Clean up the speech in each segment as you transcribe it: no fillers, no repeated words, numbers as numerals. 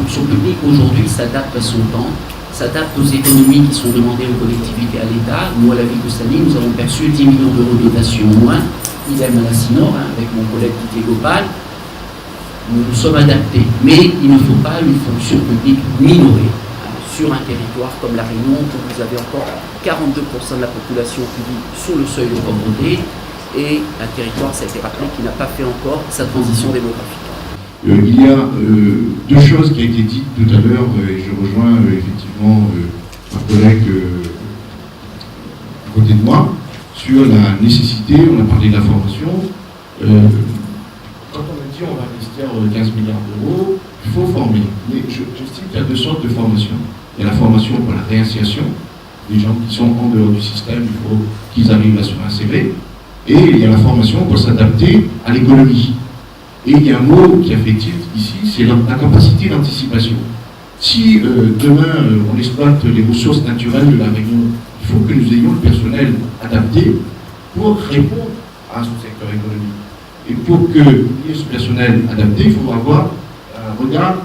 fonction publique aujourd'hui s'adapte à son temps, s'adapte aux économies qui sont demandées aux collectivités et à l'État. Nous, à la ville de Samy, nous avons perçu 10 millions d'euros de dotation en moins, idem à la Sinor, avec mon collègue Didier Gopal. Nous nous sommes adaptés, mais il ne faut pas une fonction publique minorée sur un territoire comme La Réunion, où vous avez encore 42% de la population qui vit sous le seuil de pauvreté, et un territoire, ça a été rappelé, qui n'a pas fait encore sa transition démographique. Il y a deux choses qui ont été dites tout à l'heure, et je rejoins effectivement un collègue à côté de moi, sur la nécessité, on a parlé de la formation. Quand on a dit on va investir 15 milliards d'euros, il faut former. Mais j'estime qu'il y a deux sortes de formation. Il y a la formation pour la réinsertion, des gens qui sont en dehors du système, il faut qu'ils arrivent à se réinsérer. Et il y a la formation pour s'adapter à l'économie. Et il y a un mot qui a fait tilt ici, c'est la capacité d'anticipation. Si demain on exploite les ressources naturelles de La Réunion, il faut que nous ayons le personnel adapté pour répondre à ce secteur économique. Et pour qu'il y ait ce personnel adapté, il faut avoir un regard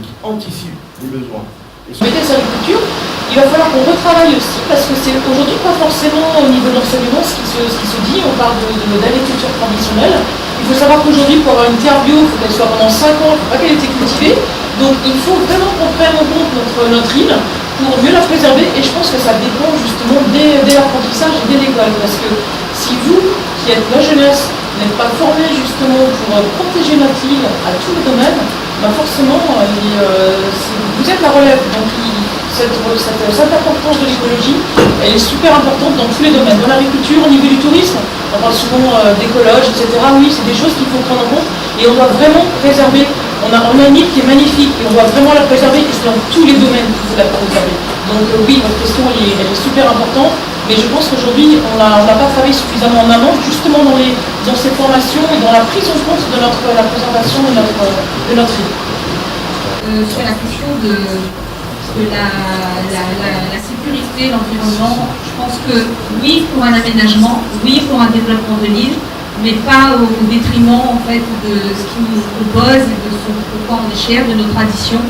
qui anticipe les besoins. Mettez sur l'agriculture, il va falloir qu'on retravaille aussi, parce que c'est aujourd'hui pas forcément au niveau de l'enseignement ce qui se dit, on parle d'agriculture traditionnelle. Il faut savoir qu'aujourd'hui, pour avoir une terre bio, il faut qu'elle soit pendant 5 ans, il ne faut pas qu'elle ait été cultivée. Donc il faut vraiment qu'on prenne en compte notre île pour mieux la préserver, et je pense que ça dépend justement dès l'apprentissage et dès l'école. Parce que si vous, qui êtes la jeunesse, n'êtes pas formé justement pour protéger notre île à tous les domaines, bah forcément, vous êtes la relève. Donc cette importance de l'écologie, elle est super importante dans tous les domaines. Dans l'agriculture, au niveau du tourisme, on parle souvent d'écologe, etc. Oui, c'est des choses qu'il faut prendre en compte, et on doit vraiment préserver. On a une île qui est magnifique, et on doit vraiment la préserver, et c'est dans tous les domaines qu'il faut la préserver. Donc oui, votre question, elle est super importante, mais je pense qu'aujourd'hui, on n'a pas travaillé suffisamment en amont, justement dans ces formations et dans la prise en compte de la préservation de notre île. Sur la question de la sécurité, l'environnement, je pense que oui pour un aménagement, oui pour un développement de l'île, mais pas au détriment en fait de ce qui nous propose et de ce pourquoi on est cher, de nos traditions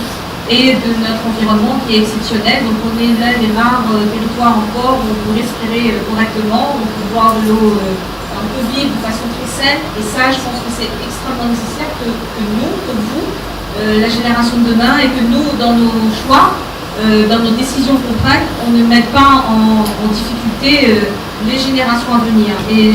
et de notre environnement qui est exceptionnel. Donc on est l'un des rares territoires encore où on peut respirer correctement, on peut boire de l'eau un peu vivre de façon très saine, et ça je pense que c'est extrêmement nécessaire que nous, comme vous, la génération de demain, et que nous, dans nos choix, dans nos décisions qu'on prenne, on ne mette pas en difficulté les générations à venir. Et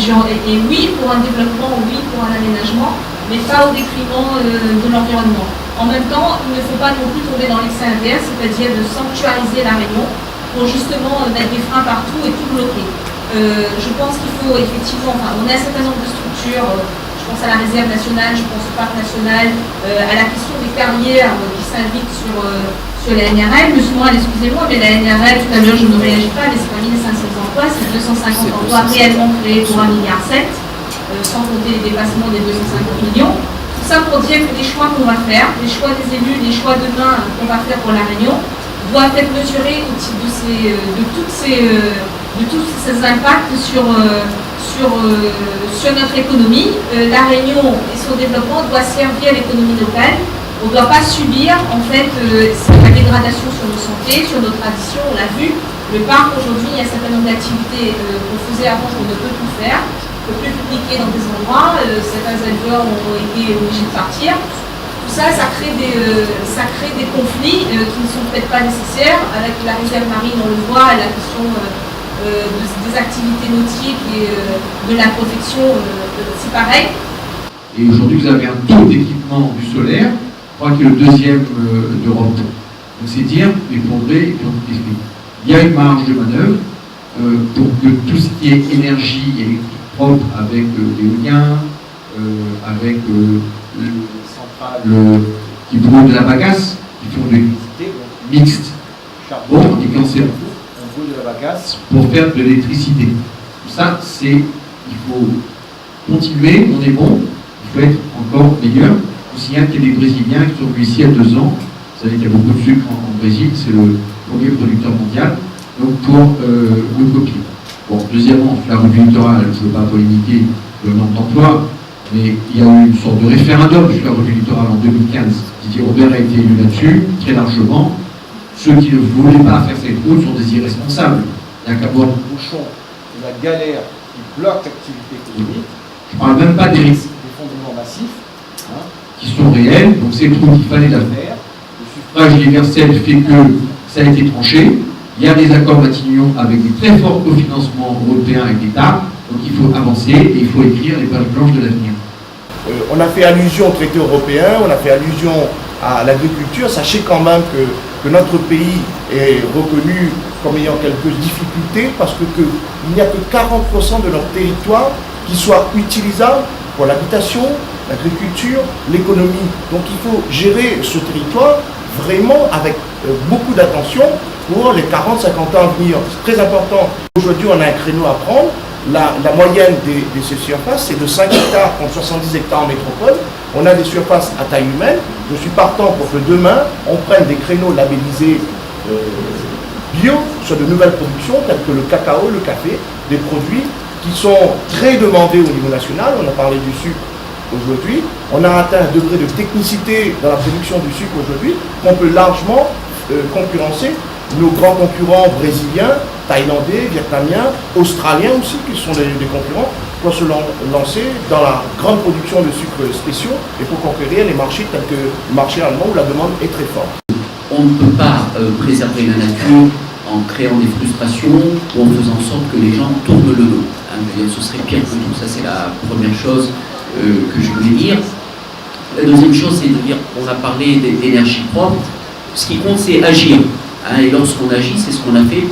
oui pour un développement, oui pour un aménagement, mais pas au détriment de l'environnement. En même temps, il ne faut pas non plus tomber dans l'excès inverse, c'est-à-dire de sanctuariser La Réunion pour justement mettre des freins partout et tout bloquer. Je pense qu'il faut effectivement, on a un certain nombre de structures, je pense à la réserve nationale, je pense au parc national, à la question des carrières qui s'invitent sur la NRL. Monsieur Moral, excusez-moi, mais la NRL, tout à l'heure je ne réagis pas, mais c'est pas 1500 emplois, c'est 250 emplois réellement créés pour 1,7 milliard, sans compter les dépassements des 250 millions. Tout ça pour dire que les choix qu'on va faire, les choix des élus, les choix demain qu'on va faire pour La Réunion, doivent être mesurés au titre de tous ces impacts sur notre économie. La Réunion et son développement doit servir l'économie locale. On ne doit pas subir en fait la dégradation sur nos santé, sur nos traditions, on l'a vu. Le parc aujourd'hui, il y a un certain nombre d'activités qu'on faisait avant qu'on ne peut plus faire. On ne peut plus publier dans des endroits, certains éleveurs ont été obligés de partir. Tout ça, ça crée des conflits qui ne sont peut-être pas nécessaires. Avec la réserve marine, on le voit, la question des activités nautiques et de la protection, c'est pareil. Et aujourd'hui, vous avez un taux d'équipement du solaire, je crois qu'il est le deuxième d'Europe. Donc c'est dire les progrès qui ont été faits. Il y a une marge de manœuvre pour que tout ce qui est énergie électrique propre avec l'éolien, avec les centrales qui brûlent de la bagasse, qui font de l'électricité mixte, charbon et cancer. On brûle de la bagasse pour faire de l'électricité. Tout ça, il faut continuer, on est bon, il faut être encore meilleur. Aussi bien qu'il y a des Brésiliens qui sont venus ici il y a 2 ans. Vous savez qu'il y a beaucoup de sucre en Brésil, c'est le premier producteur mondial, donc pour le copier. Bon, deuxièmement, la revue littorale, je ne veux pas polémiquer le nombre d'emplois, mais il y a eu une sorte de référendum sur la revue littorale en 2015. Didier Robert a été élu là-dessus, très largement. Ceux qui ne voulaient pas faire cette route sont des irresponsables. Il n'y a qu'à voir Le bouchon et la galère qui bloque l'activité économique, je ne parle même pas des risques des fondements massifs, hein, qui sont réels, donc c'est le truc qu'il fallait la faire. Le suffrage universel fait que ça a été tranché. Il y a des accords Matignon avec des très forts cofinancements européens avec l'État, donc il faut avancer et il faut écrire les pages blanches de l'avenir. On a fait allusion au traité européen, on a fait allusion à l'agriculture. Sachez quand même que notre pays est reconnu comme ayant quelques difficultés parce qu'il n'y a que 40% de notre territoire qui soit utilisable pour l'habitation, l'agriculture, l'économie. Donc il faut gérer ce territoire vraiment avec beaucoup d'attention pour les 40-50 ans à venir. C'est très important. Aujourd'hui, on a un créneau à prendre. La moyenne de ces surfaces, c'est de 5 hectares contre 70 hectares en métropole. On a des surfaces à taille humaine. Je suis partant pour que demain, on prenne des créneaux labellisés bio sur de nouvelles productions telles que le cacao, le café, des produits qui sont très demandés au niveau national. On a parlé du sucre aujourd'hui. On a atteint un degré de technicité dans la production du sucre aujourd'hui qu'on peut largement concurrencer nos grands concurrents brésiliens, thaïlandais, vietnamiens, australiens aussi, qui sont des concurrents, pour se lancer dans la grande production de sucres spéciaux et pour conquérir les marchés tels que le marché allemand où la demande est très forte. On ne peut pas préserver la nature en créant des frustrations ou en faisant en sorte que les gens tournent le dos. Hein, ce serait pire que tout. Ça, c'est la première chose que je voulais dire. La deuxième chose, c'est de dire, on a parlé d'énergie propre. Ce qui compte, c'est agir. Hein, et lorsqu'on agit, c'est ce qu'on a fait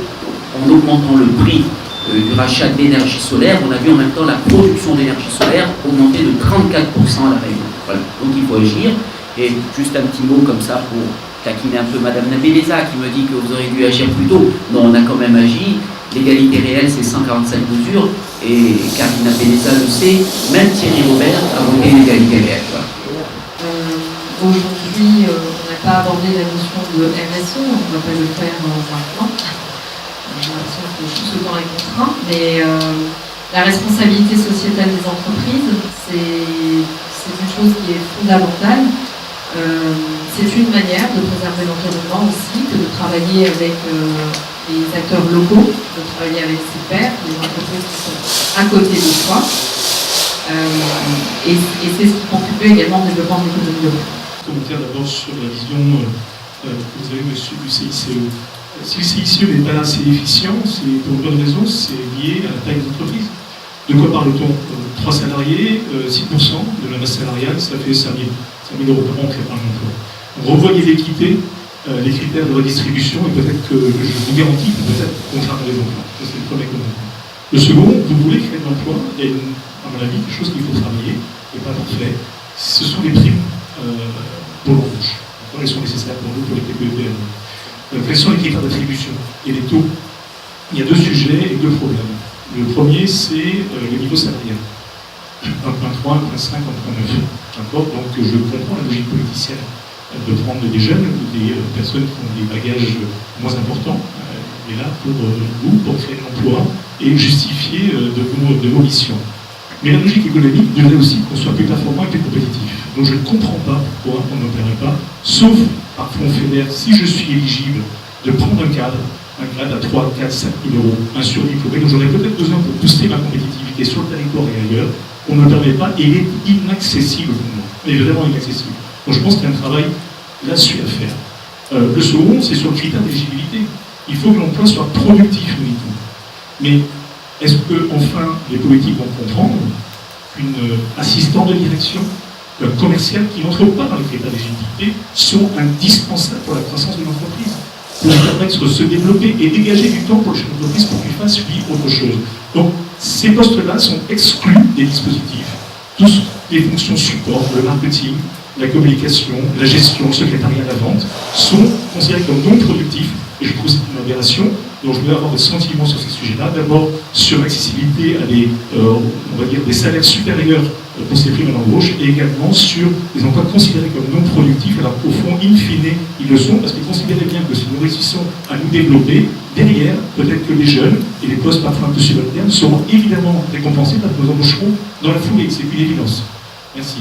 en augmentant le prix du rachat d'énergie solaire. On a vu en même temps la production d'énergie solaire augmenter de 34% à la Réunion. Voilà. Donc il faut agir. Et juste un petit mot comme ça pour taquiner un peu Madame Nabéleza qui me dit que vous auriez dû agir plus tôt. Non, on a quand même agi. L'égalité réelle, c'est 145 mesures. Et Karine Nabéleza le sait, même Thierry Robert a voté l'égalité réelle. Voilà. Aujourd'hui, on n'a pas abordé la notion de RSE, on ne va pas le faire maintenant. J'ai l'impression que tout ce temps est contraint, mais la responsabilité sociétale des entreprises, c'est une chose qui est fondamentale. C'est une manière de préserver l'environnement aussi, que de travailler avec les acteurs locaux, de travailler avec ses pairs, les entreprises qui sont à côté de soi. Et c'est ce qui contribue également au développement de l'économie locale. Commentaire d'abord sur la vision que vous avez monsieur du CICE. Si le CICE n'est pas assez efficient, c'est pour une bonne raison, c'est lié à la taille des entreprises. De quoi parle-t-on 3 salariés, 6% de la masse salariale, ça fait 5 000 euros par an créé par l'emploi. Revoyez l'équité, les critères de redistribution, et peut-être que je vous garantis que peut-être contraindre les emplois. Ça, c'est le premier commentaire. Le second, vous voulez créer de l'emploi, et à mon avis, quelque chose qu'il faut travailler, et pas parfait, ce sont les primes pour l'embauche. Elles sont nécessaires pour nous, pour les TPE-PME. Quels sont les critères d'attribution et les taux? Il y a 2 sujets et 2 problèmes. Le premier, c'est le niveau salarial. 1.3, 1.5, 1.9. D'accord? Donc je comprends la logique politicienne de prendre des jeunes ou des personnes qui ont des bagages moins importants, et là pour vous, pour créer de l'emploi et justifier de vos missions. Mais la logique économique devrait aussi qu'on soit plus performant et plus compétitif. Donc je ne comprends pas pourquoi on ne permet pas, sauf par fonds fédère, si je suis éligible, de prendre un grade à 3, 4, 5 000 euros, un surdiplômé, dont j'aurais peut-être besoin pour booster ma compétitivité sur le territoire et ailleurs. On ne le permet pas et il est inaccessible pour moi. Il est vraiment inaccessible. Donc je pense qu'il y a un travail là-dessus à faire. Le second, c'est sur le critère d'éligibilité. Il faut que l'emploi soit productif, nous dit-on. Mais est-ce que, enfin, les politiques vont comprendre qu'une assistante de direction, un commercial qui n'entre pas dans les critères d'éligibilité sont indispensables pour la croissance d'une entreprise, pour lui permettre de se développer et dégager du temps pour le chef d'entreprise pour qu'il fasse lui autre chose. Donc, ces postes-là sont exclus des dispositifs. Tous les fonctions support, le marketing, la communication, la gestion, le secrétariat de la vente, sont considérés comme non productifs. Et je trouve que c'est une aberration. Donc je voulais avoir des sentiments sur ces sujets-là. D'abord sur l'accessibilité à des, on va dire, des salaires supérieurs pour ces primes à l'embauche, et également sur les emplois considérés comme non productifs, alors qu'au fond, in fine, ils le sont, parce que considérez bien que si nous réussissons à nous développer, derrière, peut-être que les jeunes et les postes parfois un peu subalternes seront évidemment récompensés parce que nous embaucherons dans la foulée. C'est une évidence. Merci.